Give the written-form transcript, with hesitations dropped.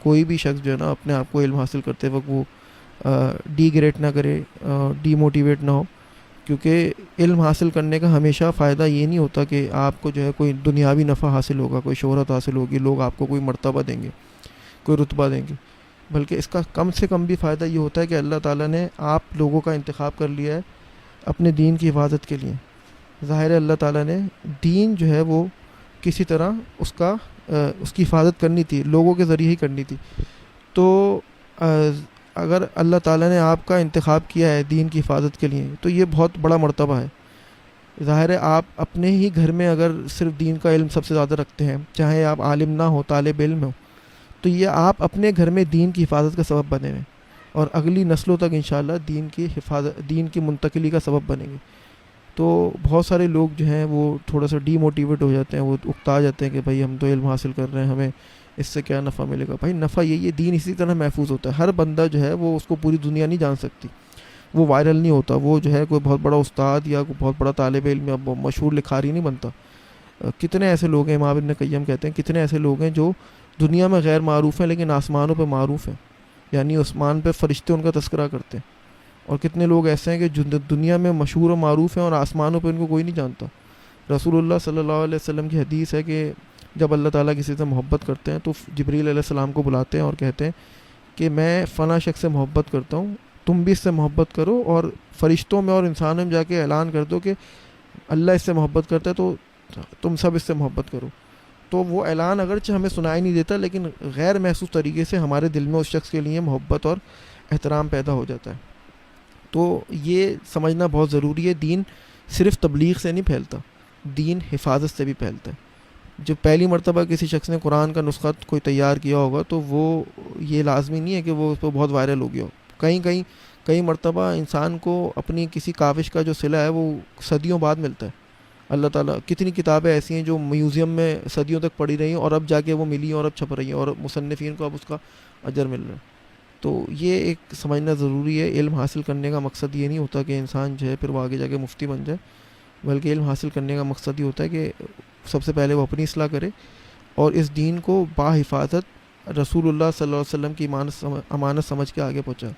کوئی بھی شخص جو ہے نا اپنے آپ کو علم حاصل کرتے وقت وہ ڈی گریٹ نہ کرے، ڈی موٹیویٹ نہ ہو، کیونکہ علم حاصل کرنے کا ہمیشہ فائدہ یہ نہیں ہوتا کہ آپ کو جو ہے کوئی دنیاوی نفع حاصل ہوگا، کوئی شہرت حاصل ہوگی، لوگ آپ کو کوئی مرتبہ دیں گے، کوئی رتبہ دیں گے، بلکہ اس کا کم سے کم بھی فائدہ یہ ہوتا ہے کہ اللہ تعالیٰ نے آپ لوگوں کا انتخاب کر لیا ہے اپنے دین کی حفاظت کے لیے۔ ظاہر ہے اللہ تعالیٰ نے دین جو ہے وہ کسی طرح اس کی حفاظت کرنی تھی، لوگوں کے ذریعے ہی کرنی تھی۔ تو اگر اللہ تعالیٰ نے آپ کا انتخاب کیا ہے دین کی حفاظت کے لیے تو یہ بہت بڑا مرتبہ ہے۔ ظاہر ہے آپ اپنے ہی گھر میں اگر صرف دین کا علم سب سے زیادہ رکھتے ہیں، چاہے آپ عالم نہ ہو، طالب علم ہو، تو یہ آپ اپنے گھر میں دین کی حفاظت کا سبب بنے ہوئے اور اگلی نسلوں تک انشاءاللہ دین کی منتقلی کا سبب بنیں گے۔ تو بہت سارے لوگ جو ہیں وہ تھوڑا سا ڈی موٹیویٹ ہو جاتے ہیں، وہ اکتا جاتے ہیں کہ بھائی ہم تو علم حاصل کر رہے ہیں، ہمیں اس سے کیا نفع ملے گا۔ بھائی نفع یہی ہے، دین اسی طرح محفوظ ہوتا ہے۔ ہر بندہ جو ہے وہ اس کو پوری دنیا نہیں جان سکتی، وہ وائرل نہیں ہوتا، وہ جو ہے کوئی بہت بڑا استاد یا کوئی بہت بڑا طالب علم یا مشہور لکھاری نہیں بنتا۔ کتنے ایسے لوگ ہیں، امام ابن قیم کہتے ہیں کتنے ایسے لوگ ہیں جو دنیا میں غیر معروف ہیں لیکن آسمانوں پہ معروف ہیں، یعنی آسمان پہ فرشتے ان کا تذکرہ کرتے ہیں۔ اور کتنے لوگ ایسے ہیں کہ دنیا میں مشہور و معروف ہیں اور آسمانوں پہ ان کو کوئی نہیں جانتا۔ رسول اللہ صلی اللہ علیہ وسلم کی حدیث ہے کہ جب اللہ تعالیٰ کسی سے محبت کرتے ہیں تو جبریل علیہ السلام کو بلاتے ہیں اور کہتے ہیں کہ میں فلاں شخص سے محبت کرتا ہوں، تم بھی اس سے محبت کرو اور فرشتوں میں اور انسانوں میں جا کے اعلان کر دو کہ اللہ اس سے محبت کرتا ہے تو تم سب اس سے محبت کرو۔ تو وہ اعلان اگرچہ ہمیں سنائی نہیں دیتا لیکن غیر محسوس طریقے سے ہمارے دل میں اس شخص کے لیے محبت اور احترام پیدا ہو جاتا ہے۔ تو یہ سمجھنا بہت ضروری ہے، دین صرف تبلیغ سے نہیں پھیلتا، دین حفاظت سے بھی پھیلتا ہے۔ جو پہلی مرتبہ کسی شخص نے قرآن کا نسخہ کوئی تیار کیا ہوگا تو وہ یہ لازمی نہیں ہے کہ وہ اس پہ بہت وائرل ہو گیا ہو۔ کئی مرتبہ انسان کو اپنی کسی کاوش کا جو صلہ ہے وہ صدیوں بعد ملتا ہے۔ اللہ تعالیٰ کتنی کتابیں ایسی ہیں جو میوزیم میں صدیوں تک پڑھی رہی ہیں اور اب جا کے وہ ملی اور اب چھپ رہی ہیں اور مصنفین کو اب اس کا اجر مل رہا ہے۔ تو یہ ایک سمجھنا ضروری ہے، علم حاصل کرنے کا مقصد یہ نہیں ہوتا کہ انسان جو ہے پھر وہ آگے جا کے مفتی بن جائے، بلکہ علم حاصل کرنے کا مقصد یہ ہوتا ہے کہ سب سے پہلے وہ اپنی اصلاح کرے اور اس دین کو با حفاظت رسول اللہ صلی اللہ علیہ وسلم کی امانت سمجھ کے آگے پہنچائے۔